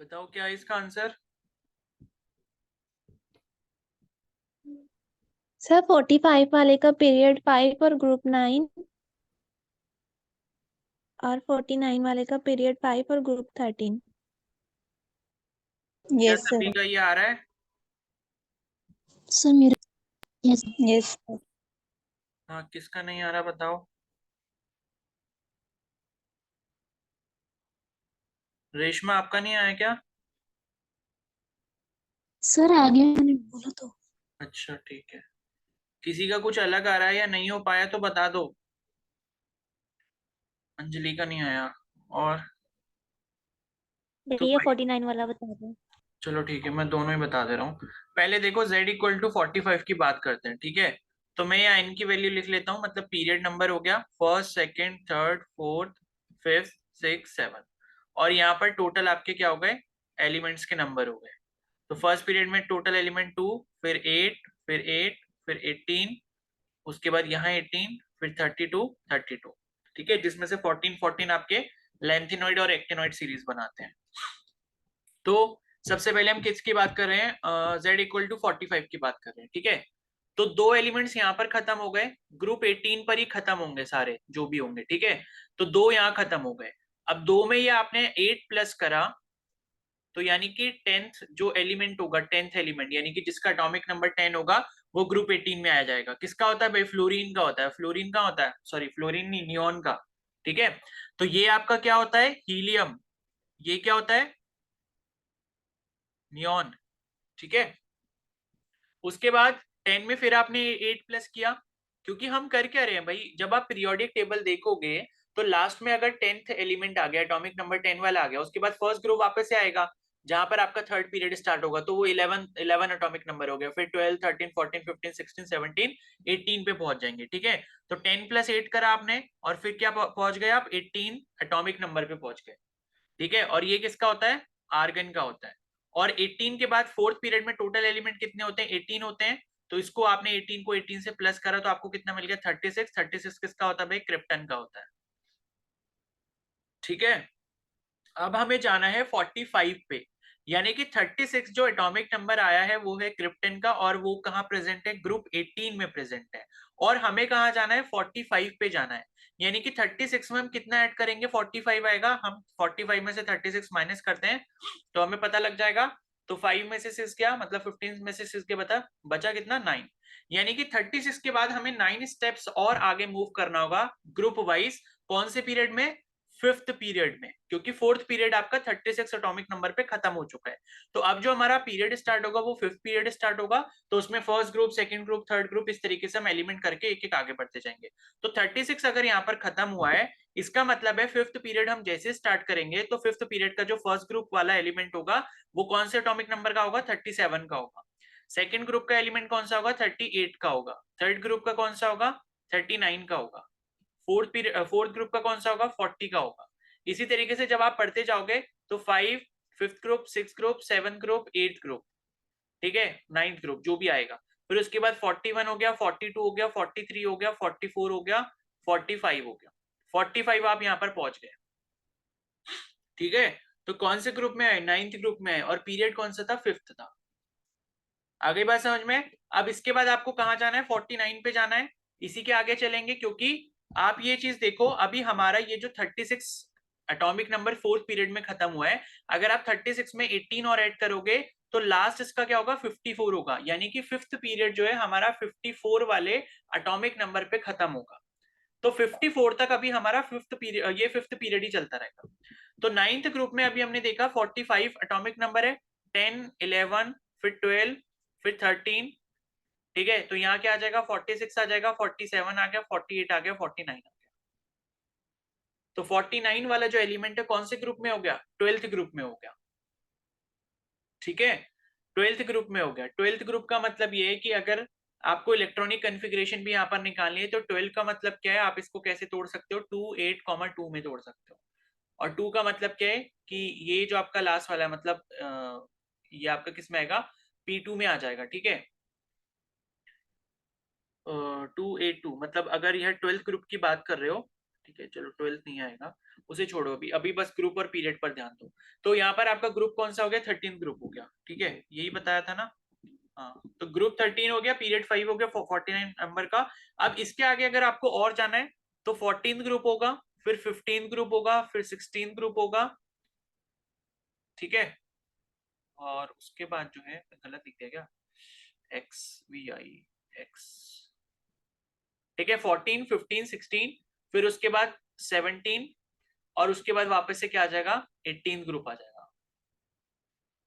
बताओ क्या है इसका आंसर। सर 45 वाले का पीरियड 5 और ग्रुप 9, और 49 वाले का पीरियड 5 और ग्रुप 13। क्या यस सभी सर। का ये आ रहा है? सर मेरे यस यस। हाँ, किसका नहीं आ रहा बताओ। रेशमा, आपका नहीं आया क्या? सर आगे मैंने बोला तो। अच्छा ठीक है। किसी का कुछ अलग आ रहा है या नहीं हो पाया तो बता दो। अंजलि का नहीं आया। और तो भैया 49 वाला बता दो। चलो ठीक है, मैं दोनों ही बता दे रहा हूँ। पहले देखो z इक्वल टू 45 की बात करते हैं, ठीक है। तो मैं यहाँ n की वैल्यू लिख लेता हूँ, मतलब पीरियड नंबर हो गया first, second, third, fourth, fifth, six, seven. और यहाँ पर टोटल आपके क्या हो गए? एलिमेंट्स के नंबर हो गए। तो फर्स्ट पीरियड में टोटल एलिमेंट 2, फिर 8, फिर 8, फिर 18, उसके बाद यहाँ 18, फिर 32, 32। ठीक है, जिसमें से 14 14 आपके लेंथिनॉइड और एक्टिनॉइड सीरीज बनाते हैं। तो सबसे पहले हम किसकी बात कर रहे हैं? z इक्वल टू 45 की बात कर रहे हैं, ठीक है। तो दो एलिमेंट्स यहाँ पर खत्म हो गए, ग्रुप 18 पर ही खत्म होंगे सारे जो भी होंगे, ठीक है। तो दो यहाँ खत्म हो गए। अब दो में ये आपने 8 प्लस करा, तो यानी कि 10th जो एलिमेंट होगा, 10th एलिमेंट यानी कि जिसका एटॉमिक नंबर 10 होगा, वो ग्रुप 18 में आ जाएगा। किसका होता है भाई? फ्लोरीन का होता है। फ्लोरीन का होता है, सॉरी फ्लोरीन नहीं, नियोन का। ठीक है। तो ये आपका क्या होता है? हीलियम। ये क्या होता है? नियोन। ठीक है। उसके बाद 10 में फिर आपने 8 प्लस किया। क्योंकि हम कर क्या रहे हैं भाई, जब आप पीरियोडिक टेबल देखोगे तो लास्ट में अगर 10th एलिमेंट आ गया, एटॉमिक नंबर 10 वाला आ गया, उसके बाद फर्स्ट ग्रुप वापस से आएगा जहां पर आपका थर्ड पीरियड स्टार्ट होगा, तो वो 11 11 एटॉमिक नंबर हो गया। फिर 12, 13, 14, 15, 16, 17, 18 पे पहुंच जाएंगे, ठीक है। तो 10 प्लस 8 करा आपने, और फिर क्या पहुंच गए आप? 18 एटॉमिक नंबर पे पहुंच गए, ठीक है। और ये किसका होता है? आर्गन का होता है। और 18 के बाद फोर्थ पीरियड में टोटल एलिमेंट कितने होते हैं? 18 होते हैं। तो इसको आपने 18 को 18 से प्लस करा तो आपको कितना मिल गया? 36। 36 किसका होता है भाई? क्रिप्टन का होता है, ठीक है। अब हमें जाना है 45 पे, यानी कि 36 जो एटॉमिक नंबर आया है वो है क्रिप्टन का, और वो कहाँ प्रेजेंट है? ग्रुप 18 में प्रेजेंट है। और हमें कहाँ जाना है? 45 पे जाना है। यानी कि 36 में हम कितना ऐड करेंगे? 45 आएगा। हम 45 में से 36 माइनस करते हैं तो हमें पता लग जाएगा। तो 5 में से 6 गया, मतलब 15 में से 6 के बचा कितना? 9। यानी कि 36 के बाद हमें 9 स्टेप्स और आगे मूव करना होगा ग्रुप वाइज। कौन से पीरियड में? फिफ्थ पीरियड में, क्योंकि फोर्थ पीरियड आपका 36 एटॉमिक नंबर पे खत्म हो चुका है। तो अब जो हमारा पीरियड स्टार्ट होगा वो फिफ्थ पीरियड स्टार्ट होगा। तो उसमें first group, second group, third group, इस तरीके से हम एलिमेंट करके एक एक आगे बढ़ते जाएंगे। तो 36 अगर यहाँ पर खत्म हुआ है, इसका मतलब है फिफ्थ पीरियड हम जैसे स्टार्ट करेंगे तो फिफ्थ पीरियड का जो फर्स्ट ग्रुप वाला एलिमेंट होगा वो कौन से एटॉमिक नंबर का होगा? 37 का होगा। सेकेंड ग्रुप का एलिमेंट कौन सा होगा? 38 का होगा। थर्ड ग्रुप का कौन सा होगा? 39 का होगा। फोर्थ ग्रुप का कौन सा होगा? 40 का होगा। इसी तरीके से जब आप पढ़ते जाओगे तो 5, fifth group, six group, seven group, eighth group, ठीक है, नाइन्थ ग्रुप जो भी आएगा। फिर उसके बाद 41 हो गया, 42 हो गया, 43 हो गया, 44 हो गया, 45 हो गया। 45 आप यहाँ पर पहुंच गए, ठीक है। तो कौन से ग्रुप में है? नाइन्थ ग्रुप में है। और पीरियड कौन सा था? फिफ्थ था। आ गई बात समझ में? अब इसके बाद आपको कहाँ जाना है? 49 पे जाना है। इसी के आगे चलेंगे, क्योंकि आप ये चीज देखो, अभी हमारा ये जो 36 एटॉमिक नंबर फोर्थ पीरियड में खत्म हुआ है, अगर आप 36 में 18 और ऐड करोगे तो लास्ट इसका क्या होगा? 54 होगा। यानी कि फिफ्थ पीरियड जो है हमारा 54 वाले एटॉमिक नंबर पे खत्म होगा। तो 54 तक अभी हमारा फिफ्थ पीरियड, ये फिफ्थ पीरियड ही चलता रहेगा। तो नाइन्थ ग्रुप में अभी हमने देखा 45 एटॉमिक नंबर है, 10, 11, फिर 12, फिर 13, ठीक है। तो यहाँ क्या आ जाएगा? 46 आ जाएगा, 47 आ गया, 48 आ गया, 49 आ गया। तो 49 वाला जो एलिमेंट है कौन से ग्रुप में हो गया? 12th ग्रुप में हो गया, ठीक है। 12th ग्रुप में हो गया। 12th ग्रुप का मतलब ये है कि अगर आपको इलेक्ट्रॉनिक कन्फिग्रेशन भी यहाँ पर निकालनी है तो 12 का मतलब क्या है? आप इसको कैसे तोड़ सकते हो? 2, 8, 2 में तोड़ सकते हो। और 2 का मतलब क्या है? कि ये जो आपका लास्ट वाला है, मतलब ये आपका किस में आएगा? P2 में आ जाएगा, ठीक है। 2, 8, 2 मतलब अगर यह 12th ग्रुप की बात कर रहे हो ठीक है चलो 12th नहीं आएगा, उसे छोड़ो अभी, अभी बस ग्रुप और पीरियड पर ध्यान दो। तो यहाँ पर आपका ग्रुप कौन सा हो गया, 13 ग्रुप हो गया, ठीक है यही बताया था ना। हाँ तो ग्रुप 13 हो गया, पीरियड 5 हो गया 49 नंबर का। अब इसके आगे अगर आपको और जाना है तो 14 ग्रुप होगा, फिर 15 ग्रुप होगा, फिर 16 ग्रुप होगा, ठीक है। और उसके बाद जो है गलत लिख दिया क्या, एक्स वी आई एक्स, ठीक है 14 15 16, फिर उसके बाद 17, और उसके बाद वापस से क्या आ जाएगा 18 ग्रुप आ जाएगा,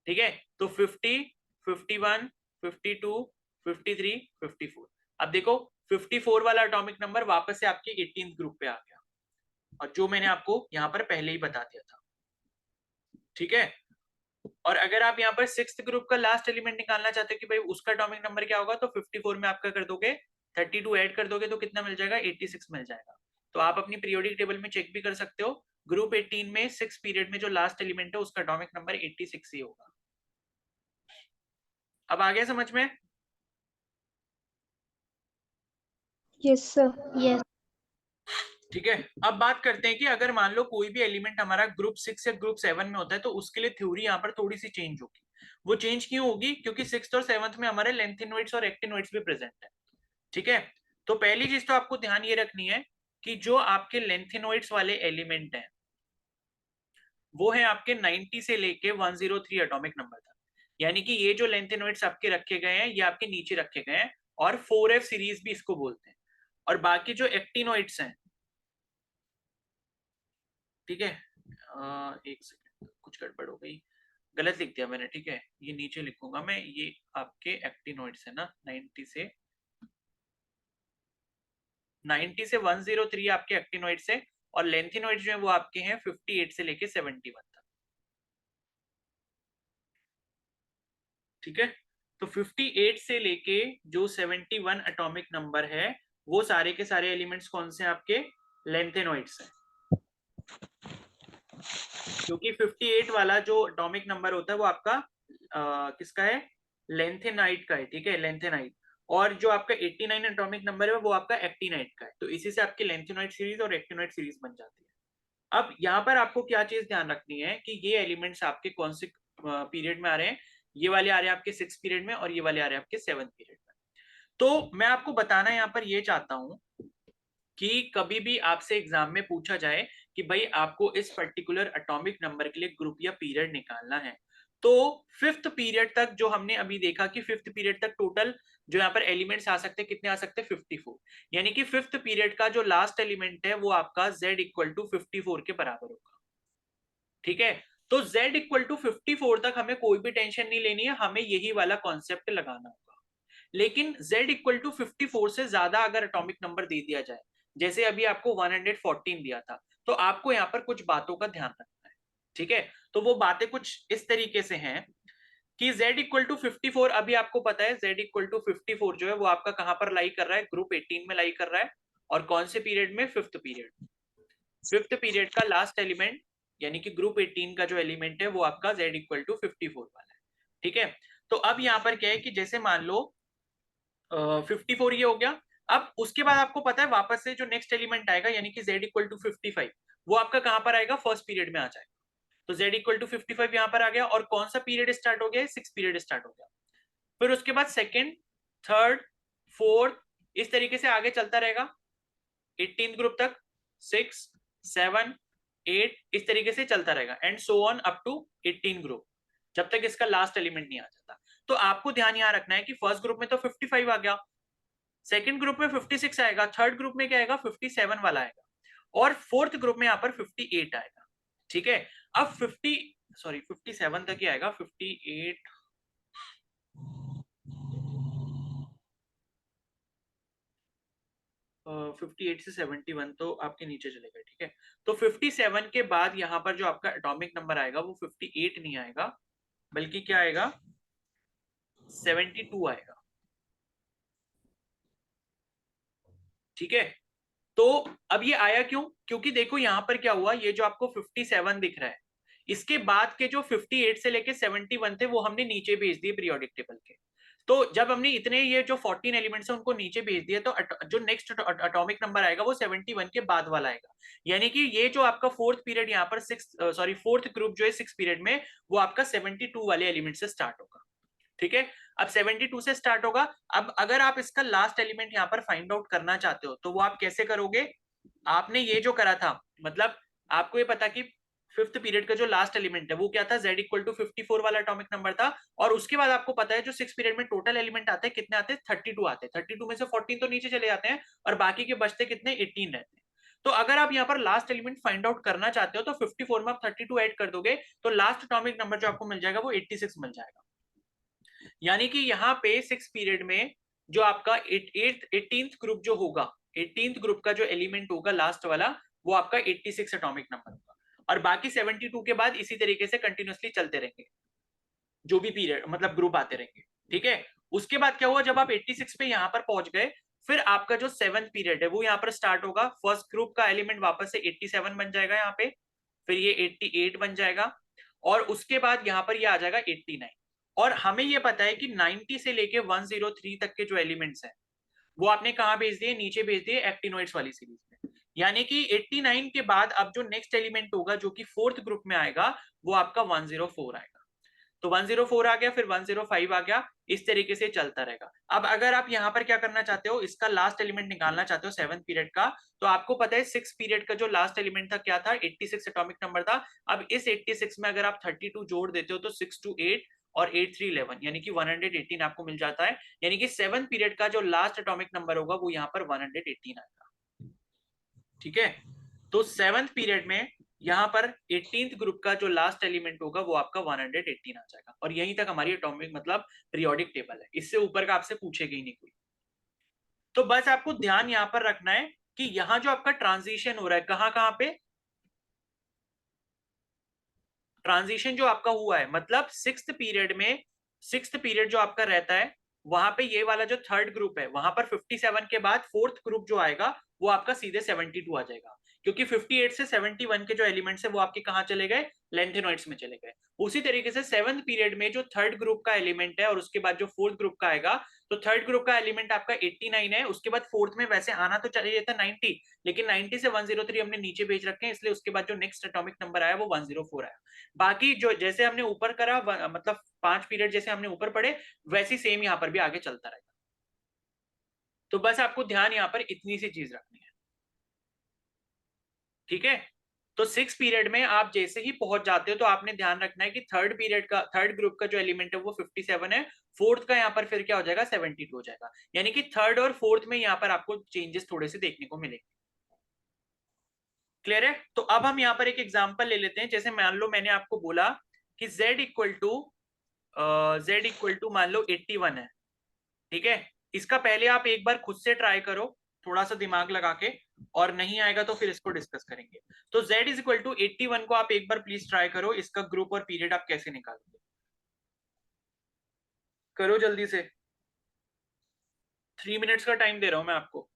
ठीक है। तो 50 51 52 53 54, अब देखो 54 वाला एटॉमिक नंबर वापस से आपके 18 ग्रुप पे आ गया, और जो मैंने आपको यहाँ पर पहले ही बता दिया था, ठीक है। और अगर आप यहाँ पर 6th ग्रुप का लास्ट एलिमेंट निकालना चाहते हो कि भाई उसका एटॉमिक नंबर क्या होगा, तो 54 में आपका कर दोगे 32 ऐड कर दोगे तो कितना मिल जाएगा 86 मिल जाएगा। तो आप अपनी पीरियोडिक टेबल में चेक भी कर सकते हो, ग्रुप 18 में 6 पीरियड में जो लास्ट एलिमेंट है उसका एटॉमिक नंबर 86 ही होगा। अब आ गया समझ में? Yes sir. यस। ठीक है, अब बात करते हैं कि अगर मान लो कोई भी एलिमेंट हमारा ग्रुप 6 या ग्रुप 7 में होता है तो उसके लिए थ्योरी यहाँ पर थोड़ी सी चेंज होगी। वो चेंज क्यों होगी, क्योंकि 6th और 7th में हमारे लेंथेनॉइड्स और एक्टिनॉइड्स भी प्रेजेंट है, ठीक है। तो पहली चीज तो आपको ध्यान ये रखनी है कि जो आपके लेंथेनॉइड्स वाले एलिमेंट हैं वो है आपके 90 से लेके 103 एटॉमिक नंबर तक, यानी कि ये जो लेंथेनॉइड्स आपके रखे गए हैं ये आपके नीचे रखे गए हैं, और 4F सीरीज भी इसको बोलते हैं। और बाकी जो एक्टिनॉइड्स हैं, ठीक है, एक सेकंड कुछ गड़बड़ हो गई, गलत लिख दिया मैंने, ठीक है ये नीचे लिखूंगा मैं, ये आपके एक्टिनॉइड्स है ना, 90 से 103 आपके एक्टिनॉइड्स है, और लेंथेनॉइड्स जो है वो आपके हैं 58 से लेके 71 तक, ठीक है। तो 58 से लेके जो 71 एटॉमिक नंबर है वो सारे के सारे एलिमेंट्स कौन से हैं आपके, लेंथेनॉइड्स हैं, क्योंकि 58 वाला जो एटॉमिक नंबर होता है वो आपका किसका है, लेंथेनाइट का है, ठीक है लेंथेनाइट। और जो आपका 89 एटॉमिक नंबर है वो आपका एक्टिनाइट का है, तो इसी से आपकी लेंथेनाइट सीरीज और एक्टिनाइट सीरीज बन जाती है। अब यहाँ पर आपको क्या चीज ध्यान रखनी है कि ये एलिमेंट्स आपके कौन से पीरियड में आ रहे हैं, ये वाले आ रहे हैं आपके 6 पीरियड में, और ये वाले आ रहे हैं आपके 7 पीरियड में। तो मैं आपको बताना यहाँ पर ये चाहता हूं कि कभी भी आपसे एग्जाम में पूछा जाए कि भाई आपको इस पर्टिकुलर एटॉमिक नंबर के लिए ग्रुप या पीरियड निकालना है, तो 5th पीरियड तक जो हमने अभी देखा कि 5th पीरियड तक टोटल जो यहाँ पर एलिमेंट्स आ सकते हैं, कितने आ सकते हैं 54, यानी कि 5th पीरियड का जो लास्ट एलिमेंट है वो आपका z इक्वल टू 54 के बराबर होगा, ठीक है। तो z इक्वल टू 54 तक हमें कोई भी टेंशन नहीं लेनी है, हमें यही वाला कॉन्सेप्ट लगाना होगा। लेकिन z इक्वल टू 54 से ज्यादा अगर एटॉमिक नंबर दे दिया जाए, जैसे अभी आपको 114 दिया था, तो आपको यहाँ पर कुछ बातों का ध्यान रखना है, ठीक है। तो वो बातें कुछ इस तरीके से हैं कि z इक्वल टू 54, अभी आपको पता है z इक्वल टू 54 जो है वो आपका कहां पर लाई कर रहा है, ग्रुप 18 में लाई कर रहा है, और कौन से पीरियड में, 5th पीरियड। 5th पीरियड का लास्ट एलिमेंट यानी कि ग्रुप 18 का जो एलिमेंट है वो आपका z इक्वल टू 54 वाला है, ठीक है। तो अब यहाँ पर क्या है कि जैसे मान लो 54 ये हो गया, अब उसके बाद आपको पता है वापस से जो नेक्स्ट एलिमेंट आएगा यानी कि z इक्वल टू 55, वो आपका कहां पर आएगा, फर्स्ट पीरियड में आ जाएगा। तो z इक्वल टू 55 यहाँ पर आ गया, और कौन सा पीरियड स्टार्ट हो गया, 6 पीरियड स्टार्ट हो गया। फिर उसके बाद सेकेंड, थर्ड, फोर्थ, इस तरीके से आगे चलता रहेगा 18 ग्रुप तक, 6 7 8, इस तरीके से चलता रहेगा, and so on up to 18 group, जब तक इसका लास्ट एलिमेंट नहीं आ जाता। तो आपको ध्यान यहाँ रखना है कि फर्स्ट ग्रुप में तो 55 आ गया, सेकंड ग्रुप में 56 आएगा, थर्ड ग्रुप में क्या आएगा 57 वाला आएगा, और फोर्थ ग्रुप में यहाँ पर 58 आएगा, ठीक है। अब 57 तक ही आएगा, 58 58 से 71 तो आपके नीचे चलेगा, ठीक है। तो 57 के बाद यहाँ पर जो आपका एटॉमिक नंबर आएगा वो 58 नहीं आएगा, बल्कि क्या आएगा, 72 आएगा, ठीक है। तो अब ये आया क्यों, क्योंकि देखो यहाँ पर क्या हुआ, ये जो आपको 57 दिख रहा है, इसके बाद के जो 58 से लेके 71 थे वो हमने नीचे भेज दिए पीरियोडिक टेबल के। तो जब हमने इतने ये जो 14 एलिमेंट्स है उनको नीचे भेज दिए, तो जो नेक्स्ट एटॉमिक नंबर आएगा वो 71 के बाद वाला आएगा। यानी कि ये जो आपका फोर्थ पीरियड यहाँ पर फोर्थ ग्रुप जो है सिक्स पीरियड में, वो आपका 72 वाले एलिमेंट से स्टार्ट होगा। ठीक है, अब 72 से स्टार्ट होगा। अब अगर आप इसका लास्ट एलिमेंट यहाँ पर फाइंड आउट करना चाहते हो तो वो आप कैसे करोगे? आपने ये जो करा था, मतलब आपको ये पता कि फिफ्थ पीरियड का जो लास्ट एलिमेंट है वो क्या था, z इक्वल टू 54 वाला एटॉमिक नंबर था। और उसके बाद आपको पता है जो सिक्स पीरियड में टोटल एलिमेंट आते हैं कितने आते हैं, 32 आते हैं। 32 में से 14 तो नीचे चले जाते हैं और बाकी के बचते कितने, 18 रहते हैं। तो अगर आप यहाँ पर लास्ट एलिमेंट फाइंड आउट करना चाहते हो तो 54 में आप 32 ऐड कर दोगे तो लास्ट एटॉमिक नंबर जो आपको मिल जाएगा वो 86 मिल जाएगा। यानी कि यहाँ पे सिक्स पीरियड में जो आपका एटीन्थ ग्रुप जो होगा, एटीन्थ ग्रुप का जो एलिमेंट होगा लास्ट वाला, वो आपका 86 एटॉमिक नंबर होगा। और बाकी 72 के बाद इसी तरीके से कंटिन्यूसली चलते रहेंगे, जो भी पीरियड मतलब ग्रुप आते रहेंगे। ठीक है, उसके बाद क्या हुआ, जब आप 86 पे यहाँ पर पहुंच गए, फिर आपका जो सेवंथ पीरियड है वो यहाँ पर स्टार्ट होगा। फर्स्ट ग्रुप का एलिमेंट वापस से 87 बन जाएगा यहाँ पे, फिर ये 88 बन जाएगा, और उसके बाद यहाँ पर ये आ जाएगा 89। और हमें ये पता है कि 90 से लेके 103 तक के जो एलिमेंट्स हैं वो आपने कहाँ भेज दिए, नीचे भेज दिए एक्टिनोइड्स वाली सीरीज में। यानी कि 89 के बाद अब जो नेक्स्ट एलिमेंट होगा जो कि फोर्थ ग्रुप में आएगा वो आपका 104 आएगा। तो 104 आ गया, फिर 105 आ गया, इस तरीके से चलता रहेगा। अब अगर आप यहाँ पर क्या करना चाहते हो, इसका लास्ट एलिमेंट निकालना चाहते हो सेवंथ पीरियड का, तो आपको पता है सिक्स पीरियड का जो लास्ट एलिमेंट था क्या था, 86 एटॉमिक नंबर था। अब इस 86 में अगर आप 32 जोड़ देते हो तो 6 टू 8 और 8 3 11, यानी कि 118 आपको मिल जाता है। यानी कि सेवंथ पीरियड का जो लास्ट एटॉमिक नंबर होगा वो यहाँ पर 118 आएगा। ठीक है, तो सेवंथ पीरियड में यहाँ पर 18th ग्रुप का जो लास्ट एलिमेंट होगा वो आपका 118 आ जाएगा। और यहीं तक हमारी एटॉमिक मतलब पीरियोडिक टेबल है, इससे ऊपर का आपसे पूछेगा ही नहीं कोई। तो बस आपको ध्यान यहाँ पर रखना है कि यहाँ जो आपका ट्रांजिशन हो रहा है, कहाँ कहाँ पे ट्रांजिशन जो आपका हुआ है, मतलब सिक्स्थ पीरियड में, सिक्स्थ पीरियड जो आपका रहता है वहां पे ये वाला जो थर्ड ग्रुप है वहां पर 57 के बाद फोर्थ ग्रुप जो आएगा वो आपका सीधे 72 आ जाएगा, क्योंकि 58 से 71 के जो एलिमेंट्स है वो आपके कहाँ चले गए, लेंथेनॉइड्स में चले गए। उसी तरीके से सेवंथ पीरियड में जो थर्ड ग्रुप का एलिमेंट है और उसके बाद जो फोर्थ ग्रुप का आएगा, तो थर्ड ग्रुप का एलिमेंट आपका 89 है, उसके बाद फोर्थ में वैसे आना तो चाहिए था 90, लेकिन 90 से 103 हमने नीचे भेज रखे हैं, इसलिए उसके बाद जो नेक्स्ट एटॉमिक नंबर आया वो 104 आया। बाकी जो जैसे हमने ऊपर करा मतलब 5 पीरियड जैसे हमने ऊपर पढ़े, वैसी सेम यहाँ पर भी आगे चलता रहेगा। तो बस आपको ध्यान यहाँ पर इतनी सी चीज रखनी है। ठीक है, तो सिक्स पीरियड में आप जैसे ही पहुंच जाते हो तो आपने ध्यान रखना है कि थर्ड पीरियड का, थर्ड ग्रुप का जो एलिमेंट है वो 57 है, फोर्थ का यहाँ पर फिर क्या हो जाएगा, 72 हो जाएगा। यानी कि थर्ड और फोर्थ में यहाँ पर आपको चेंजेस थोड़े से देखने को मिलेंगे। क्लियर है? तो अब हम यहाँ पर एक एग्जांपल ले लेते हैं। जैसे मान लो मैंने आपको बोला कि z इक्वल टू मान लो 81 है। ठीक है, इसका पहले आप एक बार खुद से ट्राई करो, थोड़ा सा दिमाग लगा के, और नहीं आएगा तो फिर इसको डिस्कस करेंगे। तो z इज इक्वल टू 81 को आप एक बार प्लीज ट्राई करो, इसका ग्रुप और पीरियड आप कैसे निकालोगे, करो जल्दी से। 3 मिनट्स का टाइम दे रहा हूं मैं आपको।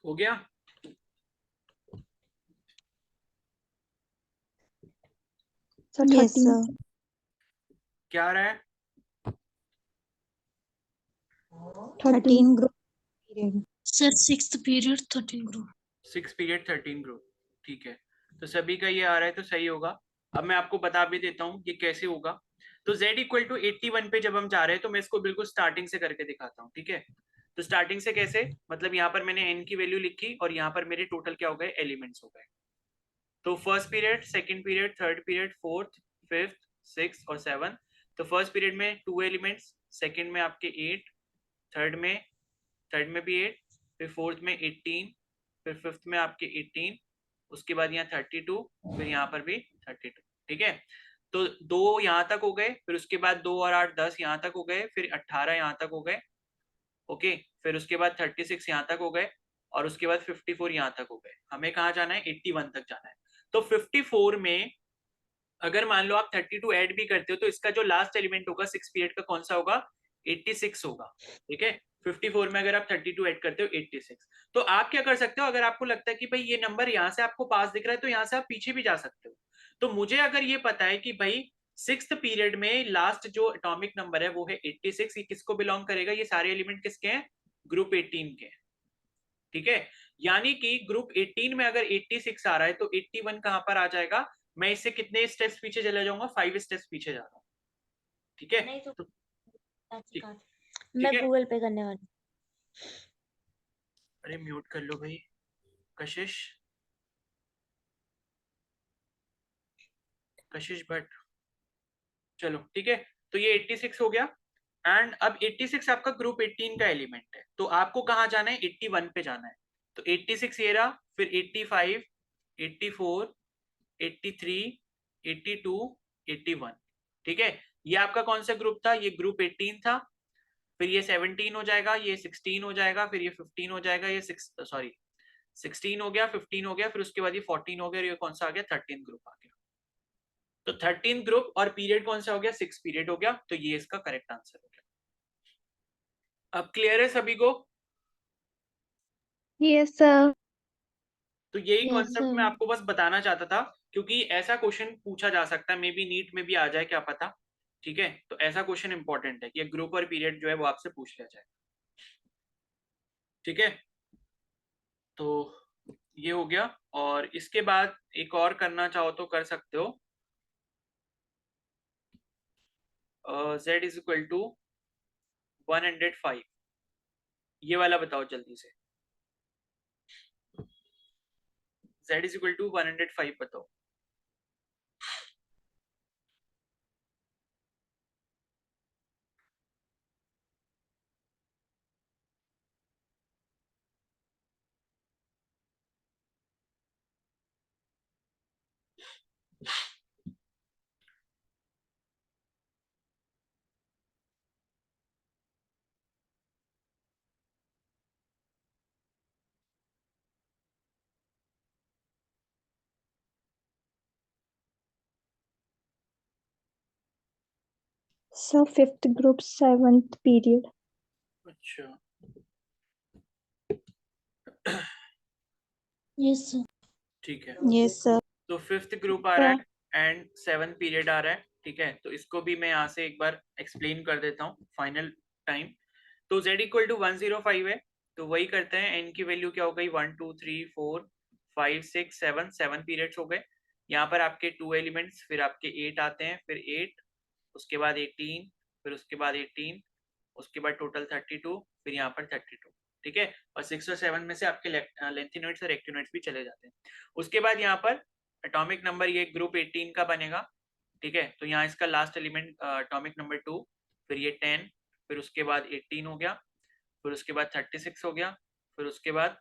हो गया? Sir yes 13 sir. क्या आ रहा है? 13 group period. Sir 6th period 13 group. 6 period 13 group, ठीक है। तो सभी का ये आ रहा है तो सही होगा। अब मैं आपको बता भी देता हूँ ये कैसे होगा। तो z इक्वल टू 81 पे जब हम जा रहे हैं तो मैं इसको बिल्कुल स्टार्टिंग से करके दिखाता हूँ, ठीक है। तो स्टार्टिंग से कैसे, मतलब यहाँ पर मैंने n की वैल्यू लिखी और यहाँ पर मेरे टोटल क्या हो गए, एलिमेंट्स हो गए। तो first period, second period, third period, fourth, fifth, six और सेवन। तो फर्स्ट पीरियड में 2 एलिमेंट्स, सेकंड में आपके 8, थर्ड में भी 8, फिर फोर्थ में 18, फिर फिफ्थ में आपके 18, उसके बाद यहाँ 32, फिर यहाँ पर भी 32, ठीक है। तो 2 यहाँ तक हो गए, फिर उसके बाद 2 और 8 10 यहाँ तक हो गए, फिर 18 यहाँ तक हो गए, ओके। फिर उसके बाद 36 यहाँ तक हो गए और उसके बाद 54 यहाँ तक हो गए। हमें कहाँ जाना है, 81 तक जाना है। तो 54 में अगर मान लो आप 32 ऐड भी करते हो तो इसका जो लास्ट एलिमेंट होगा 6 पीरियड का कौन सा होगा, 86 होगा, ठीक है। 54 में अगर आप 32 ऐड करते हो 86। तो आप क्या कर सकते हो, अगर आपको लगता है कि भाई ये नंबर यहाँ से आपको पास दिख रहा है तो यहाँ से आप पीछे भी जा सकते हो। तो मुझे अगर ये पता है कि भाई 6th पीरियड में लास्ट जो एटॉमिक नंबर है वो है 86, ये किसको बिलोंग करेगा, ये सारे एलिमेंट किसके हैं, ग्रुप 18 के, ठीक है। यानी कि ग्रुप 18 में अगर 86 आ रहा है तो 81 कहां पर आ जाएगा, मैं इससे कितने स्टेप्स पीछे चले जाऊंगा, 5 स्टेप्स पीछे जा रहा हूं, ठीक है। नहीं तो ठीक मैं है। गूगल पे करने वाली। अरे म्यूट कर लो भाई, कशिश, कशिश भट्ट। चलो ठीक है, तो ये 86 हो गया। एंड अब 86 आपका ग्रुप 18 का एलिमेंट है, तो आपको कहां जाना है, 81 पे जाना है। तो 86 ये रहा, फिर 85, 84, 83, 82, 81, ठीक है। ये आपका कौन सा ग्रुप था, ये ग्रुप 18 था। फिर ये 17 हो जाएगा, ये 16 हो जाएगा, फिर ये 15 हो जाएगा, ये 16 हो गया, 15 हो गया, फिर उसके बाद ये 14 हो गया, ये कौन सा आ गया, 13 ग्रुप आ गया। तो 13 ग्रुप और पीरियड कौन सा हो गया, 6 पीरियड हो गया। तो ये इसका करेक्ट आंसर हो गया। अब क्लियर है सभी को? Yes sir. तो यही यस कॉन्सेप्ट मैं सर। आपको बस बताना चाहता था, क्योंकि ऐसा क्वेश्चन पूछा जा सकता है, मे बी नीट में भी आ जाए, क्या पता, ठीक है। तो ऐसा क्वेश्चन इंपॉर्टेंट है कि ग्रुप और पीरियड जो है वो आपसे पूछ लिया जाए, ठीक है। तो ये हो गया, और इसके बाद एक और करना चाहो तो कर सकते हो। z इज इक्वल टू 105, ये वाला बताओ जल्दी से। z इज इक्वल टू 105 बताओ। Sir 5th group 7th period. अच्छा, यस सर। ठीक है। Yes sir. तो 5th ग्रुप आ रहा है एंड 7th पीरियड आ रहा है, ठीक है। तो इसको भी मैं यहाँ से एक बार एक्सप्लेन कर देता हूँ फाइनल टाइम। तो z इक्वल टू 105 है, तो वही करते हैं। n की वैल्यू क्या हो गई, 1 2 3 4 5 6 7, 7 पीरियड्स हो गए। यहाँ पर आपके 2 एलिमेंट्स, फिर आपके 8 आते हैं, फिर 8, उसके बाद 18, फिर उसके बाद 18, उसके बाद टोटल 32, फिर यहाँ पर 32, ठीक है। और 6 और 7 में से आपके लेंथ यूनिट्स और एक्ट यूनिट्स भी चले जाते हैं। उसके बाद यहाँ पर एटॉमिक नंबर ये ग्रुप 18 का बनेगा, ठीक है। तो यहाँ इसका लास्ट एलिमेंट एटॉमिक नंबर 2, फिर ये 10, फिर उसके बाद 18 हो गया, फिर उसके बाद 36 हो गया, फिर उसके बाद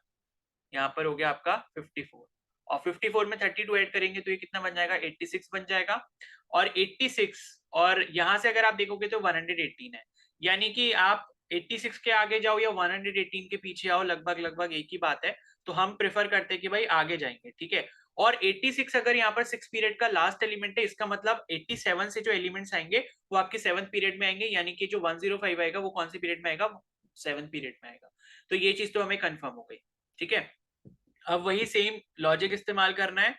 यहाँ पर हो गया आपका 54, और 54 में 32 ऐड करेंगे तो ये कितना बन जाएगा, 86 बन जाएगा। और 86 और यहाँ से अगर आप देखोगे तो 118 है, यानी कि आप 86 के आगे जाओ या 118 के पीछे आओ, लगभग लगभग एक ही बात है। तो हम प्रेफर करते हैं कि भाई आगे जाएंगे, ठीक है। और 86 अगर यहाँ पर 6 पीरियड का लास्ट एलिमेंट है, इसका मतलब 87 से जो एलिमेंट्स आएंगे वो आपके 7th पीरियड में आएंगे, यानी कि जो 105 आएगा वो कौन से पीरियड में आएगा, 7th पीरियड में आएगा। तो ये चीज तो हमें कंफर्म हो गई, ठीक है, अब वही सेम लॉजिक इस्तेमाल करना है।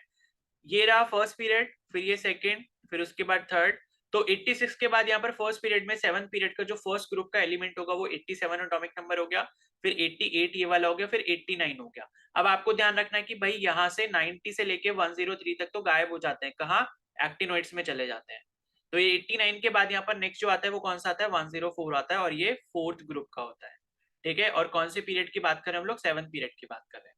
ये रहा फर्स्ट पीरियड, फिर ये सेकंड, फिर उसके बाद थर्ड। तो 86 के बाद यहाँ पर फर्स्ट पीरियड में सेवंथ पीरियड का जो फर्स्ट ग्रुप का एलिमेंट होगा वो 87 एटॉमिक नंबर हो गया, फिर 88 ये वाला हो गया, फिर 89 हो गया। अब आपको ध्यान रखना है कि भाई यहाँ से 90 से लेके 103 तक तो गायब हो जाते हैं, कहाँ, एक्टिनोइड्स में चले जाते हैं। तो ये 89 के बाद यहाँ पर नेक्स्ट जो आता है वो कौन सा आता है, 104 आता है, और ये फोर्थ ग्रुप का होता है। ठीक है, और कौन से पीरियड की बात कर रहे हैं हम लोग, सेवंथ पीरियड की बात कर रहे हैं।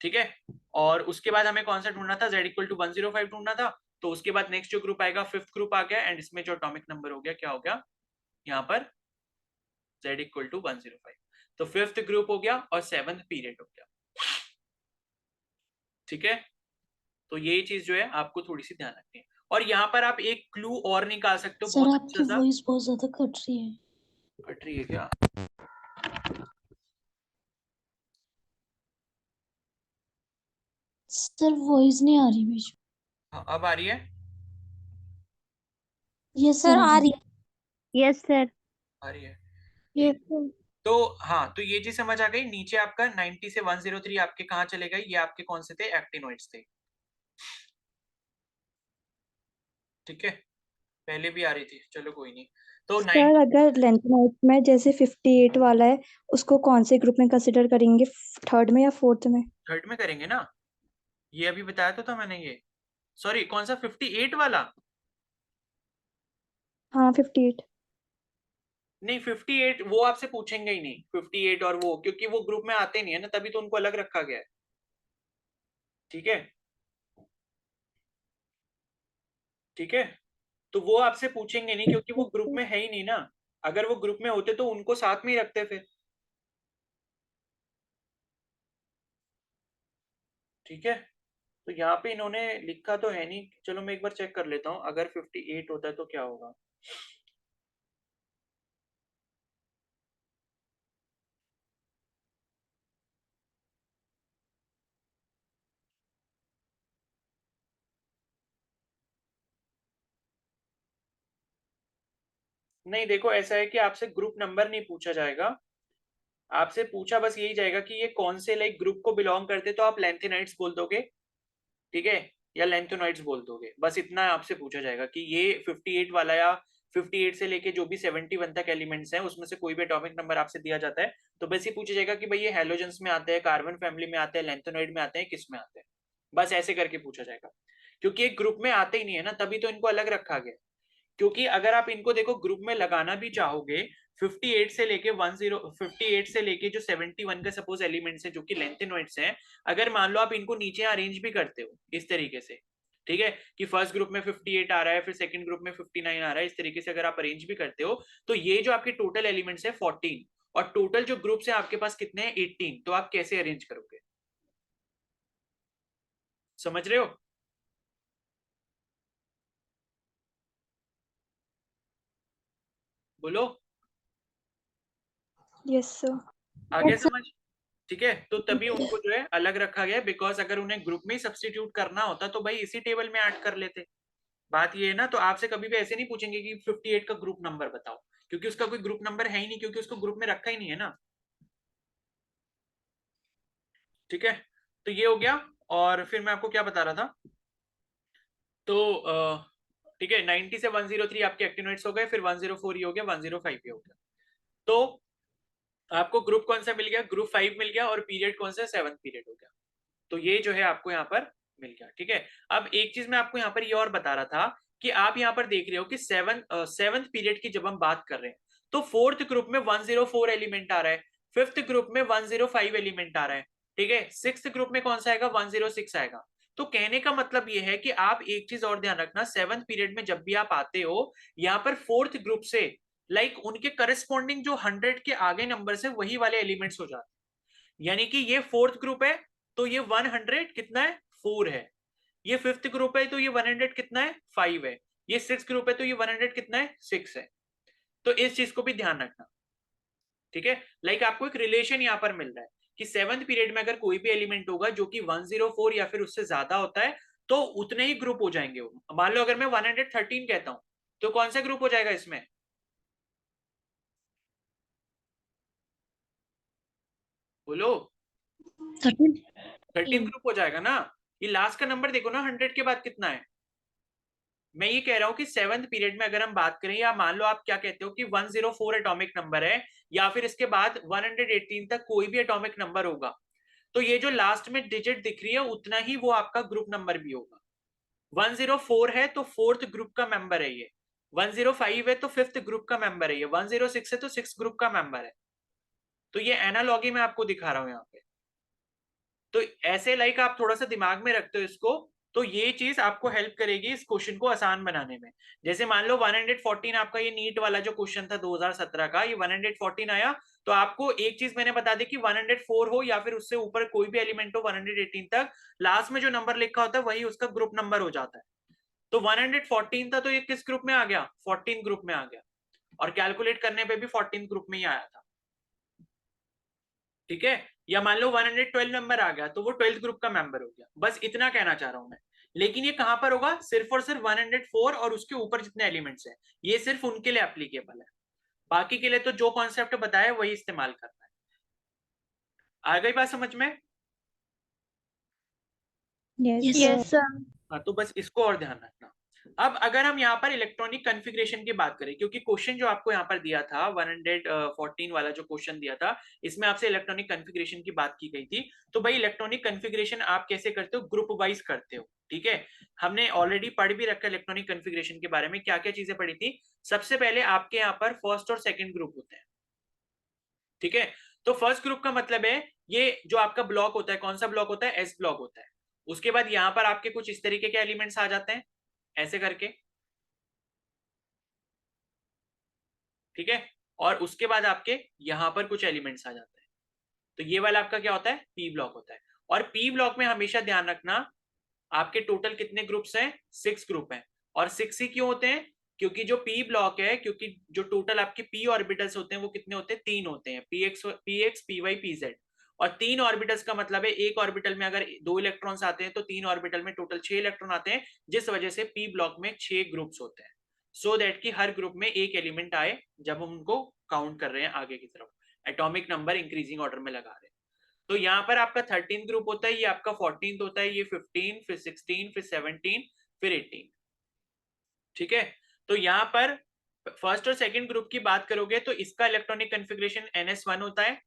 ठीक है, और उसके बाद हमें कौन सा ढूंढना था, z इक्वल टू 105 ढूंढना था। तो उसके बाद नेक्स्ट जो ग्रुप आएगा फिफ्थ ग्रुप आ गया, एंड इसमें जो एटॉमिक नंबर हो गया क्या हो गया यहाँ पर, z इक्वल टू 105। तो फिफ्थ ग्रुप हो गया और सेवंथ पीरियड हो गया। ठीक है, तो ये चीज जो है आपको थोड़ी सी ध्यान रखनी है। और यहाँ पर आप एक क्लू और निकाल सकते हो, सर बहुत आपकी अच्छा सा। वॉइस बहुत ज्यादा कट रही है। कट रही है क्या? सर वॉइस नहीं आ रही बीच में। हाँ, अब आ रही है? यस सर सर आ रही यस सर। आ रही है, यस ठीक। सर। तो हाँ, तो ये चीज समझ आ गई। नीचे आपका 90 से 103 आपके कहाँ चले गए, ये आपके कौन से थे, एक्टिनोइड्स थे। ठीक है, पहले भी आ रही थी, चलो कोई नहीं। तो सर, अगर लेंथेनाइट में जैसे 58 वाला है, उसको कौन से ग्रुप में कंसिडर करेंगे, थर्ड में या फोर्थ में? थर्ड में करेंगे ना, ये अभी बताया तो था मैंने। ये सॉरी, कौन सा 58 वाला? हाँ, 58। नहीं, 58 वो आपसे पूछेंगे ही नहीं, 58 और वो, क्योंकि वो ग्रुप में आते नहीं है ना, तभी तो उनको अलग रखा गया है। ठीक है, ठीक है, तो वो आपसे पूछेंगे नहीं क्योंकि वो ग्रुप में है ही नहीं ना। अगर वो ग्रुप में होते तो उनको साथ में ही रखते फिर। ठीक है, तो यहाँ पे इन्होंने लिखा तो है नहीं, चलो मैं एक बार चेक कर लेता हूँ, अगर 58 होता है तो क्या होगा। नहीं, देखो ऐसा है कि आपसे ग्रुप नंबर नहीं पूछा जाएगा, आपसे पूछा बस यही जाएगा कि ये कौन से लाइक ग्रुप को बिलोंग करते, तो आप लेंथेनाइड्स बोल दोगे। ठीक है, या लेंथेनॉइड्स बोल दोगे, बस इतना आपसे पूछा जाएगा कि ये 58 वाला या 58 से लेके जो भी 71 तक एलिमेंट्स हैं उसमें से कोई भी एटॉमिक नंबर आपसे दिया जाता है तो बस ये पूछा जाएगा कि भाई ये हेलोजेंस में आते हैं, कार्बन फैमिली में आते हैं, लेंथेनॉइड में आते हैं, किस में आते हैं, बस ऐसे करके पूछा जाएगा। क्योंकि एक ग्रुप में आते ही नहीं है ना, तभी तो इनको अलग रखा गया। क्योंकि अगर आप इनको देखो ग्रुप में लगाना भी चाहोगे, 58 से लेके 58 से लेके जो 71 का सपोज एलिमेंट्स है जो कि लेंथेनॉइड्स हैं, अगर मान लो आप इनको नीचे अरेंज भी करते हो इस तरीके से, ठीक है, कि फर्स्ट ग्रुप में 58 आ रहा है, फिर सेकंड ग्रुप में 59 आ रहा है, इस तरीके से अगर आप अरेंज भी करते हो तो ये जो आपके टोटल एलिमेंट्स है 14, और टोटल जो ग्रुप्स है आपके पास कितने हैं 18, तो आप कैसे अरेंज करोगे, समझ रहे हो? बोलो, यस सर। आगे समझ? ठीक है, तो तभी उनको जो है अलग रखा गया, बिकॉज अगर उन्हें ग्रुप में ही सब्सटीट्यूट करना होता तो भाई इसी टेबल में ऐड कर लेते। बात ये है ना, तो आपसे कभी भी ऐसे नहीं पूछेंगे कि 58 का ग्रुप नंबर बताओ, क्योंकि उसका कोई ग्रुप नंबर है ही नहीं, क्योंकि उसको ग्रुप में रखा ही नहीं है ना। ठीक है, तो ये हो गया। और फिर मैं आपको क्या बता रहा था, तो ठीक है, 90 से 103 आपके एक्टिनोइड्स हो गए, फिर 104 ये हो गया, 105 ये हो गया। तो आपको ग्रुप कौन सा मिल गया, ग्रुप 5 मिल गया, और पीरियड कौन सा, 7th पीरियड हो गया। तो ये जो है आपको यहाँ पर मिल गया। ठीक है, अब एक चीज मैं आपको यहाँ पर ये और बता रहा था कि आप यहाँ पर देख रहे हो कि सेवंथ पीरियड की जब हम बात कर रहे हैं तो फोर्थ ग्रुप में 104 एलिमेंट आ रहा है, फिफ्थ ग्रुप में 105 एलिमेंट आ रहा है, ठीक है, सिक्स्थ ग्रुप में कौन सा आएगा, 106 आएगा। तो कहने का मतलब ये है कि आप एक चीज और ध्यान रखना, सेवंथ पीरियड में जब भी आप आते हो यहाँ पर फोर्थ ग्रुप से उनके करस्पॉन्डिंग जो 100 के आगे नंबर है वही वाले एलिमेंट्स हो जाते हैं। यानी कि ये फोर्थ ग्रुप है तो ये 100 कितना है, 4 है। ये फिफ्थ ग्रुप है तो ये 100 कितना है, 5 है। ये सिक्स ग्रुप है तो ये 100 कितना है, 6 है। तो इस चीज को भी ध्यान रखना। ठीक है, आपको एक रिलेशन यहाँ पर मिल रहा है कि सेवंथ पीरियड में अगर कोई भी एलिमेंट होगा जो कि 104 या फिर उससे ज्यादा होता है तो उतने ही ग्रुप हो जाएंगे वो। मान लो अगर मैं 113 कहता हूं तो कौन सा ग्रुप हो जाएगा इसमें, बोलो। 13 ग्रुप हो जाएगा ना। ये लास्ट का नंबर देखो ना 100 के बाद कितना है। मैं ये कह रहा हूँ कि 7th पीरियड में अगर हम बात करें, या मान लो आप क्या कहते हो कि 104 एटॉमिक नंबर है, या फिर इसके बाद 118 तक कोई भी एटॉमिक नंबर होगा, तो ये जो लास्ट में डिजिट दिख रही है उतना ही वो आपका ग्रुप नंबर भी होगा। 104 है तो 4th ग्रुप का मेंबर है ये, 105 है तो 5th ग्रुप का मेंबर है ये, 106 है तो 6th ग्रुप का मेंबर है। तो ये एनालॉगी में आपको दिखा रहा हूं यहाँ पे। तो ऐसे लाइक आप थोड़ा सा दिमाग में रखते हो इसको, तो ये चीज आपको हेल्प करेगी इस क्वेश्चन को आसान बनाने में। जैसे मान लो 114 आपका ये नीट वाला जो क्वेश्चन था 2017 का, ये 114 आया, तो आपको एक चीज मैंने बता दी कि 104 हो या फिर उससे ऊपर कोई भी एलिमेंट हो 118 तक, लास्ट में जो नंबर लिखा होता है वही उसका ग्रुप नंबर हो जाता है। तो 114 था तो ये किस ग्रुप में आ गया? 14 ग्रुप में आ गया, और कैलकुलेट करने पे भी 14 ग्रुप में ही आया था। ठीक है, या मान लो 112 नंबर आ गया तो वो 12th ग्रुप का मेंबर हो गया। बस इतना कहना चाह रहा हूं मैं। लेकिन ये कहां पर होगा? सिर्फ और सिर्फ 104 और उसके ऊपर जितने एलिमेंट्स हैं, ये सिर्फ उनके लिए एप्लीकेबल है। बाकी के लिए तो जो कॉन्सेप्ट बताया वही इस्तेमाल करना है। आ गई बात समझ में? Yes yes sir. हाँ, तो बस इसको और ध्यान रखना। अब अगर हम यहाँ पर इलेक्ट्रॉनिक कॉन्फ़िगरेशन की बात करें, क्योंकि क्वेश्चन जो आपको यहाँ पर दिया था 114 वाला जो क्वेश्चन दिया था, इसमें आपसे इलेक्ट्रॉनिक कॉन्फ़िगरेशन की बात की गई थी। तो भाई इलेक्ट्रॉनिक कॉन्फ़िगरेशन आप कैसे करते हो? ग्रुप वाइज करते हो। ठीक है, हमने ऑलरेडी पढ़ भी रखा इलेक्ट्रॉनिक कॉन्फ़िगरेशन के बारे में, क्या क्या चीजें पढ़ी थी। सबसे पहले आपके यहाँ पर फर्स्ट और सेकेंड ग्रुप होते हैं। ठीक है, तो फर्स्ट ग्रुप का मतलब है ये जो आपका ब्लॉक होता है, कौन सा ब्लॉक होता है? एस ब्लॉक होता है। उसके बाद यहाँ पर आपके कुछ इस तरीके के एलिमेंट्स आ जाते हैं ऐसे करके। ठीक है, और उसके बाद आपके यहाँ पर कुछ एलिमेंट्स आ जाते हैं। तो ये वाला आपका क्या होता है? पी ब्लॉक होता है। और पी ब्लॉक में हमेशा ध्यान रखना आपके टोटल कितने ग्रुप्स हैं? 6 ग्रुप हैं। और 6 ही क्यों होते हैं? क्योंकि जो पी ब्लॉक है, क्योंकि जो टोटल आपके पी ऑर्बिटल्स होते हैं वो कितने होते हैं? 3 होते हैं, P X P Y P Z. और 3 ऑर्बिटल्स का मतलब है एक ऑर्बिटल में अगर 2 इलेक्ट्रॉन्स आते हैं तो 3 ऑर्बिटल में टोटल 6 इलेक्ट्रॉन आते हैं, जिस वजह से पी ब्लॉक में 6 ग्रुप्स होते हैं। सो दैट कि हर ग्रुप में एक एलिमेंट आए जब हम उनको काउंट कर रहे हैं आगे की तरफ, एटॉमिक नंबर इंक्रीजिंग ऑर्डर में लगा रहे हैं। तो यहाँ पर आपका 13 ग्रुप होता है, ये आपका 14 होता है, ये 15, फिर 16, फिर 17, फिर 18। ठीक है, तो यहाँ पर फर्स्ट और सेकंड ग्रुप की बात करोगे तो इसका इलेक्ट्रॉनिक कॉन्फ़िगरेशन NS1 होता है,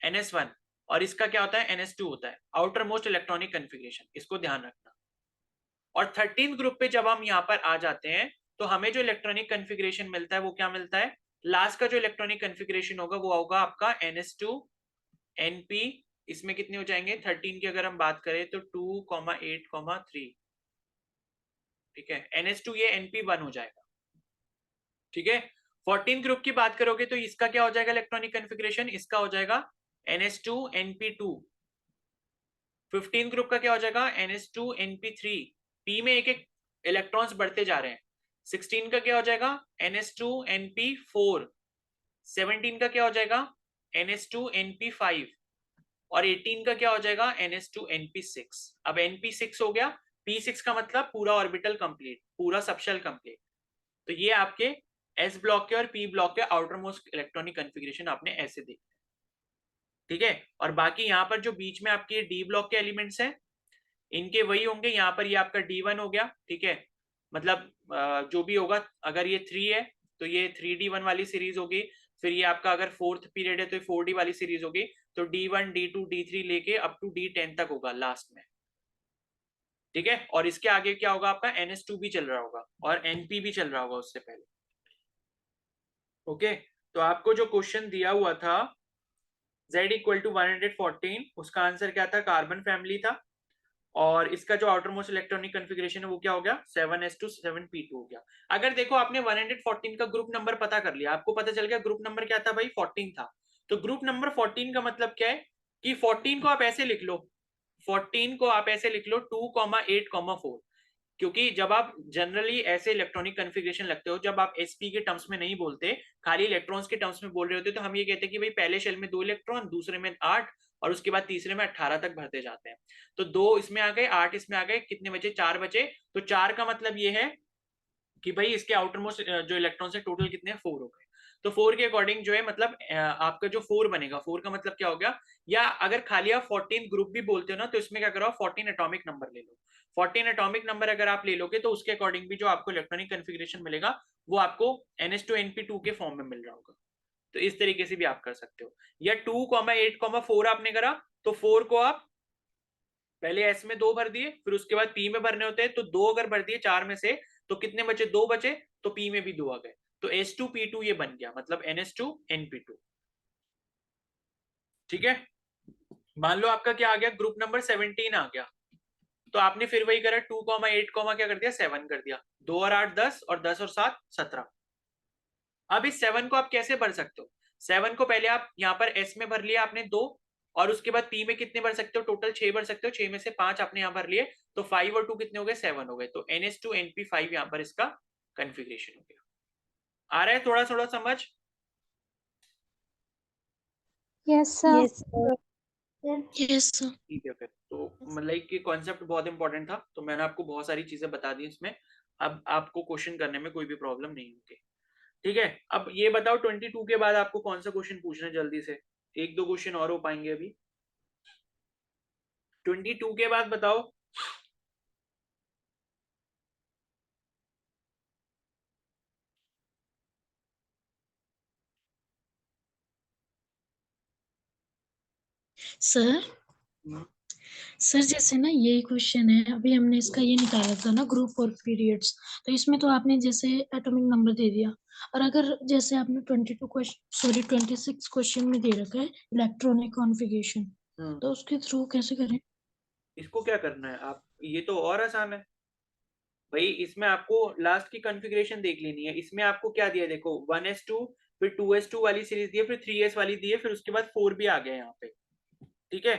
NS1, और इसका क्या होता है? NS2 होता है, आउटर मोस्ट इलेक्ट्रॉनिक कॉन्फ़िगरेशन। इसको ध्यान रखना। और 13 ग्रुप पे जब हम यहाँ पर आ जाते हैं तो हमें जो इलेक्ट्रॉनिक कॉन्फ़िगरेशन मिलता है वो क्या मिलता है? लास्ट का जो इलेक्ट्रॉनिक कॉन्फ़िगरेशन होगा वो होगा आपका NS2 NP। इसमें कितने हो जाएंगे? 13 की अगर हम बात करें तो 2, 8, 3। ठीक है, NS2 ये NP1 हो जाएगा। ठीक है, 14 ग्रुप की बात करोगे तो इसका क्या हो जाएगा इलेक्ट्रॉनिक कॉन्फ़िगरेशन? इसका हो जाएगा NS2 NP2। 15 ग्रुप का क्या हो जाएगा? NS2 NP3। P में एक एक इलेक्ट्रॉन्स बढ़ते जा रहे हैं। 16 का क्या हो जाएगा? NS2 NP4। 17 का क्या हो जाएगा? NS2 NP5। और 18 का क्या हो जाएगा? NS2 NP6। अब NP6 हो गया, P6 का मतलब पूरा ऑर्बिटल कंप्लीट, पूरा सबशेल कंप्लीट। तो ये आपके S ब्लॉक के और P ब्लॉक के आउटर मोस्ट इलेक्ट्रॉनिक कॉन्फ़िगरेशन आपने ऐसे देखे। ठीक है, और बाकी यहाँ पर जो बीच में आपके D ब्लॉक के एलिमेंट्स हैं इनके वही होंगे। यहाँ पर ये आपका D1 हो गया। ठीक है, मतलब जो भी होगा, अगर ये 3 है तो ये 3D1 वाली सीरीज होगी। फिर ये आपका अगर 4th पीरियड है तो 4D वाली सीरीज होगी। तो D1 D2 D3 लेके अप टू D10 तक होगा लास्ट में। ठीक है, और इसके आगे क्या होगा? आपका NS2 भी चल रहा होगा और NP भी चल रहा होगा उससे पहले। ओके, तो आपको जो क्वेश्चन दिया हुआ था Z इक्वल टू 114, उसका आंसर क्या था? कार्बन फैमिली था। और इसका जो आउटर मोस्ट इलेक्ट्रॉनिक कॉन्फ़िगरेशन है वो क्या हो गया? 7s2 7p2 हो गया। अगर देखो आपने 114 का ग्रुप नंबर पता कर लिया, आपको पता चल गया ग्रुप नंबर क्या था भाई? 14 था। तो ग्रुप नंबर 14 का मतलब क्या है कि 14 को आप ऐसे लिख लो, 14 को आप ऐसे लिख लो 2, 8, 4। क्योंकि जब आप जनरली ऐसे इलेक्ट्रॉनिक कॉन्फ़िगरेशन लगते हो, जब आप sp के टर्म्स में नहीं बोलते, खाली इलेक्ट्रॉन्स के टर्म्स में बोल रहे होते, तो हम ये कहते हैं कि भाई पहले शेल में 2 इलेक्ट्रॉन, दूसरे में 8, और उसके बाद तीसरे में 18 तक भरते जाते हैं। तो 2 इसमें आ गए, 8 इसमें आ गए, कितने बचे? 4 बचे। तो 4 का मतलब ये है कि भाई इसके आउटर मोस्ट जो इलेक्ट्रॉन्स है टोटल कितने? 4 हो गए। तो 4 के अकॉर्डिंग जो है मतलब आपका जो 4 बनेगा, 4 का मतलब क्या हो गया, या अगर खाली आप 14 ग्रुप भी बोलते हो ना, तो इसमें क्या करो, 14 एटॉमिक नंबर ले लो। 14 एटॉमिक नंबर अगर आप ले लोगे तो उसके अकॉर्डिंग भी जो आपको इलेक्ट्रॉनिक कन्फिग्रेशन मिलेगा वो आपको NH2 NP2 के फॉर्म में मिल रहा होगा। तो इस तरीके से भी आप कर सकते हो। या 2,8,4 आपने करा तो 4 को आप पहले एस में 2 भर दिए, फिर उसके बाद पी में भरने होते हैं, तो 2 अगर भर दिए 4 में से तो कितने बचे, 2 बचे, तो पी में भी 2 आ गए, तो S2P2 ये बन गया, मतलब NH2NP2। ठीक है, मान लो आपका क्या आ गया, ग्रुप नंबर 17 आ गया, तो आपने फिर वही करा, 2,8, क्या कर दिया, 7 कर दिया, 2 और 8 10, और 10 और 7 17। अब इस 7 को आप कैसे भर सकते हो, 7 को पहले आप यहाँ पर एस में भर लिया आपने 2, और उसके बाद पी में कितने भर सकते हो, टोटल 6 भर सकते हो, 6 में से 5 आपने यहाँ भर लिए, तो 5 और 2 कितने हो गए, 7 हो गए, तो NH2NP5 यहाँ पर इसका कन्फिग्रेशन हो गया। आ रहा है थोड़ा थोड़ा समझ? Yes sir. Yes sir. Yes sir. ठीक है, फिर तो मतलब कि कॉन्सेप्ट बहुत इंपॉर्टेंट था, तो मैंने आपको बहुत सारी चीजें बता दी इसमें, अब आपको क्वेश्चन करने में कोई भी प्रॉब्लम नहीं होगी। ठीक है, अब ये बताओ 22 के बाद आपको कौन सा क्वेश्चन पूछना है जल्दी से, एक दो क्वेश्चन और हो पाएंगे अभी। 22 के बाद बताओ। सर सर जैसे ना ये क्वेश्चन है, अभी हमने इसका ये निकाला था ना, ग्रुप और पीरियड्स, तो इसमें तो आपने जैसे एटॉमिक नंबर दे दिया, और अगर जैसे आपने 22 क्वेश्चन, सॉरी 26 क्वेश्चन में दे रखा है इलेक्ट्रॉनिक कॉन्फ़िगरेशन, तो उसके थ्रू कैसे करें? इसको क्या करना है आप, ये तो और आसान है भाई, इसमें आपको लास्ट की कॉन्फ़िगरेशन देख लेनी है। इसमें आपको क्या दिया, देखो 1s2, फिर 2s2 वाली सीरीज दी है, फिर 3s वाली दी है, फिर उसके बाद 4 भी आ गया यहाँ पे। ठीक है,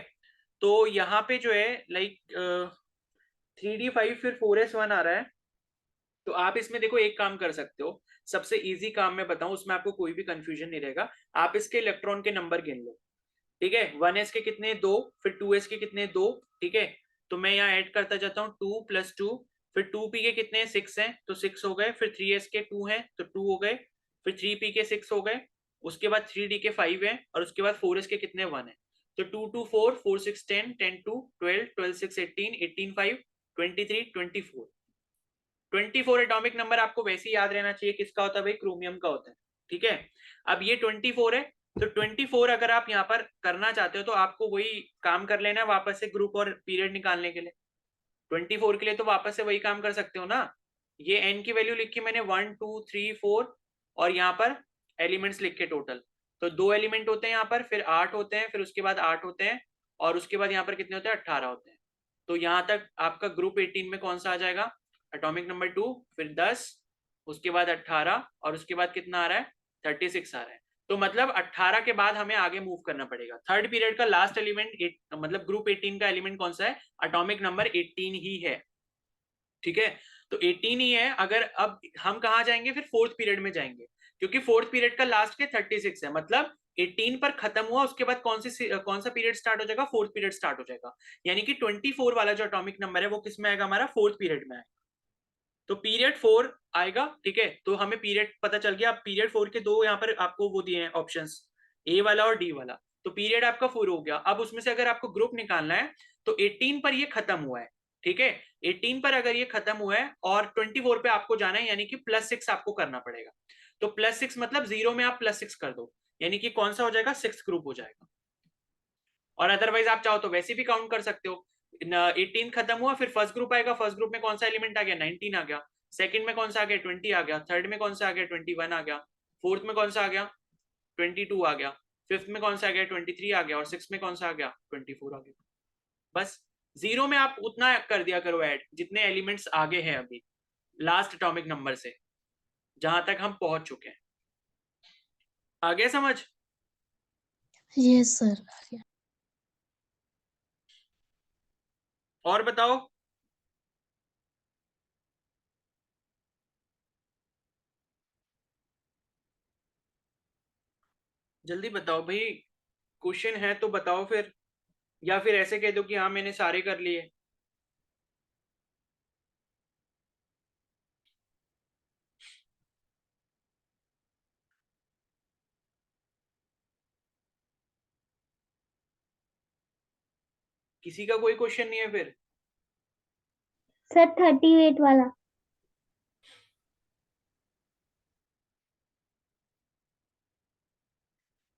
तो यहाँ पे जो है लाइक 3d5 फिर 4s1 आ रहा है, तो आप इसमें देखो एक काम कर सकते हो, सबसे इजी काम मैं बताऊं, उसमें आपको कोई भी कंफ्यूजन नहीं रहेगा। आप इसके इलेक्ट्रॉन के नंबर गिन लो। ठीक है, 1s के कितने, 2, फिर 2s के कितने, 2। ठीक है, तो मैं यहाँ ऐड करता जाता हूँ, 2 + 2, फिर 2p के कितने, 6 हैं, तो 6 हो गए, फिर 3s के 2 हैं, तो 2 हो गए, फिर 3p के 6 हो गए, उसके बाद 3d के 5 हैं, और उसके बाद 4s के कितने, 1 है, तो 2 2 4 4 6 10 10 2 12 12 6 18 18 5 23 24। 24 एटॉमिक नंबर आपको वैसे ही याद रहना चाहिए, किसका होता है भाई, क्रोमियम का होता है। ठीक है, अब ये 24 है, तो 24 अगर आप यहाँ पर करना चाहते हो तो आपको वही काम कर लेना है वापस से, ग्रुप और पीरियड निकालने के लिए। 24 के लिए तो वापस से वही काम कर सकते हो ना, ये एन की वैल्यू लिखी मैंने 1 2 3 4, और यहाँ पर एलिमेंट्स लिख के टोटल, तो 2 एलिमेंट होते हैं यहाँ पर, फिर 8 होते हैं, फिर उसके बाद 8 होते हैं, और उसके बाद यहाँ पर कितने होते हैं, 18 होते हैं। तो यहाँ तक आपका ग्रुप 18 में कौन सा आ जाएगा, एटॉमिक नंबर 2, फिर 10, उसके बाद 18, और उसके बाद कितना आ रहा है, 36 आ रहा है। तो मतलब 18 के बाद हमें आगे मूव करना पड़ेगा। थर्ड पीरियड का लास्ट एलिमेंट मतलब ग्रुप 18 का एलिमेंट कौन सा है, एटॉमिक नंबर 18 ही है। ठीक है, तो 18 ही है। अगर अब हम कहाँ जाएंगे, फिर फोर्थ पीरियड में जाएंगे, क्योंकि फोर्थ पीरियड का लास्ट के 36 है, मतलब 18 पर खत्म हुआ, उसके बाद कौन सा पीरियड स्टार्ट हो जाएगा, फोर्थ पीरियड स्टार्ट हो जाएगा। यानी कि 24 वाला जो एटॉमिक नंबर है वो किस में आएगा, हमारा फोर्थ पीरियड में आएगा, तो पीरियड 4 आएगा। ठीक है, तो हमें पीरियड पता चल गया। अब पीरियड 4 के दो यहाँ पर आपको वो दिए हैं ऑप्शंस, ए वाला और डी वाला, तो पीरियड आपका 4 हो गया। अब उसमें से अगर आपको ग्रुप निकालना है तो 18 पर ये खत्म हुआ है। ठीक है, 18 पर अगर ये खत्म हुआ है और 24 पे आपको जाना है, यानी कि +6 आपको करना पड़ेगा। तो +6 मतलब 0 में आप +6 कर दो, यानी कि कौन सा हो जाएगा, 6 ग्रुप हो जाएगा। और अदरवाइज आप चाहो तो वैसे भी काउंट कर सकते हो, 18 खत्म हुआ, फिर फर्स्ट ग्रुप आएगा, फर्स्ट ग्रुप में कौन सा एलिमेंट आ गया, 19 आ गया, सेकंड में कौन सा आ गया, 20 आ गया, थर्ड में कौन सा आ गया, 21 आ गया, फोर्थ में कौन सा आ गया, 22 आ गया, फिफ्थ में कौन सा आ गया, 23 आ गया, और सिक्स में कौन सा आ गया, 24 आ गया। बस जीरो में आप उतना कर दिया करो ऐड जितने एलिमेंट्स आगे हैं अभी लास्ट एटॉमिक नंबर से, जहां तक हम पहुंच चुके हैं। आगे समझ? Yes sir. और बताओ, जल्दी बताओ भाई, क्वेश्चन है तो बताओ फिर, या फिर ऐसे कह दो कि हाँ मैंने सारे कर लिए। किसी का कोई क्वेश्चन नहीं है फिर? सर 38 वाला।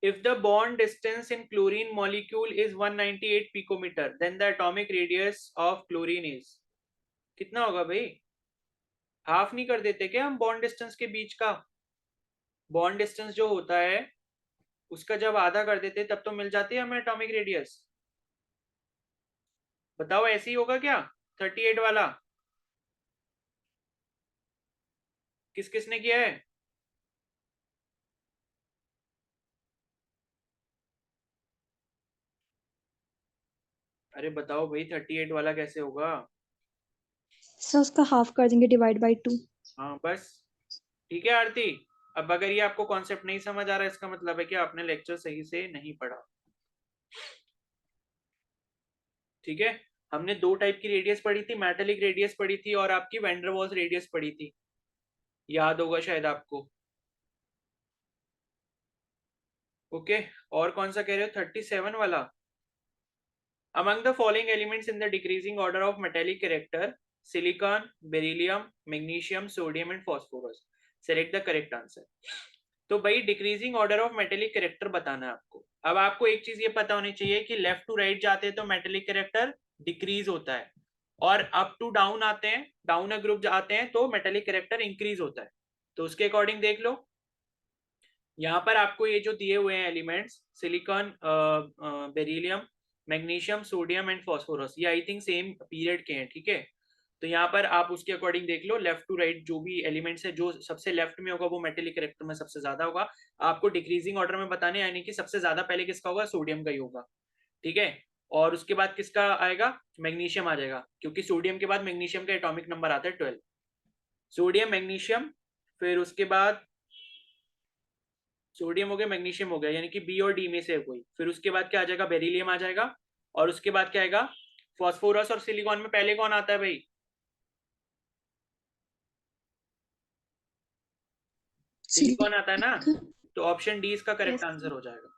If the bond distance in chlorine molecule is 198 picometer, then the atomic radius of chlorine is कितना होगा भाई? हाफ नहीं कर देते क्या हम बॉन्ड डिस्टेंस के बीच का? बॉन्ड डिस्टेंस जो होता है उसका जब आधा कर देते तब तो मिल जाती है हमें एटॉमिक रेडियस। बताओ ऐसे ही होगा क्या 38 वाला? किस किसने किया है? अरे बताओ भाई 38 वाला कैसे होगा? सर उसका हाफ कर देंगे, डिवाइड बाई 2। हाँ बस ठीक है आरती। अब अगर ये आपको कॉन्सेप्ट नहीं समझ आ रहा है इसका मतलब है कि आपने लेक्चर सही से नहीं पढ़ा। ठीक है, हमने दो टाइप की रेडियस पढ़ी थी, मेटेलिक रेडियस पढ़ी थी और आपकी वैन डर वाल्स रेडियस पढ़ी थी, याद होगा शायद आपको। ओके, और कौन सा कह रहे हो 37 वाला? Among the following elements in the decreasing order of metallic character, silicon, beryllium, magnesium, sodium and phosphorus. Select the correct answer. तो भाई decreasing order of metallic character बताना है आपको। अब आपको एक चीज ये पता होनी चाहिए कि लेफ्ट टू राइट जाते हैं तो मेटेलिक कैरेक्टर डिक्रीज होता है, और अप टू डाउन आते हैं, डाउन अ ग्रुप आते हैं तो मेटेलिक कैरेक्टर इंक्रीज होता है। तो उसके अकॉर्डिंग देख लो, यहाँ पर आपको ये जो दिए हुए हैं elements, silicon, beryllium, magnesium, sodium and phosphorus, ये आई थिंक सेम पीरियड के हैं। ठीक है, तो यहाँ पर आप उसके अकॉर्डिंग देख लो, लेफ्ट टू राइट जो भी एलिमेंट्स है, जो सबसे लेफ्ट में होगा वो मेटेलिक कैरेक्टर में सबसे ज्यादा होगा। आपको डिक्रीजिंग ऑर्डर में बताने, यानी कि सबसे ज्यादा पहले किसका होगा? सोडियम का ही होगा। ठीक है, और उसके बाद किसका आएगा? मैग्नीशियम आ जाएगा, क्योंकि सोडियम के बाद मैग्नीशियम का एटॉमिक नंबर आता है 12। सोडियम, मैग्नीशियम, फिर उसके बाद सोडियम हो गया, मैग्नीशियम हो गया, यानी कि बी और डी में से कोई। फिर उसके बाद क्या आ जाएगा? बेरिलियम आ जाएगा, और उसके बाद क्या आएगा? फॉस्फोरस। और सिलिकॉन में पहले कौन आता है भाई? सिलिकॉन आता है ना, तो ऑप्शन डी इसका करेक्ट आंसर हो जाएगा।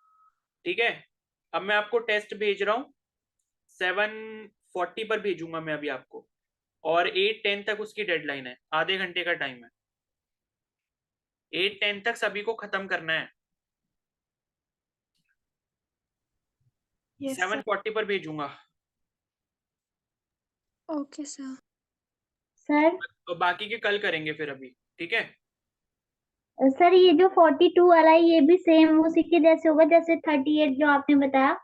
ठीक है, अब मैं आपको टेस्ट भेज रहा हूँ, 7:40 पर भेजूंगा मैं अभी आपको, और 8:10 तक उसकी डेडलाइन है, आधे घंटे का टाइम है। 8:10 तक सभी को खत्म करना है। 7:40 पर भेजूंगा। Okay sir. सर तो बाकी के कल करेंगे फिर अभी। ठीक है, सर ये जो 42 वाला है ये भी सेम उसी के जैसे होगा जैसे 38 जो आपने बताया?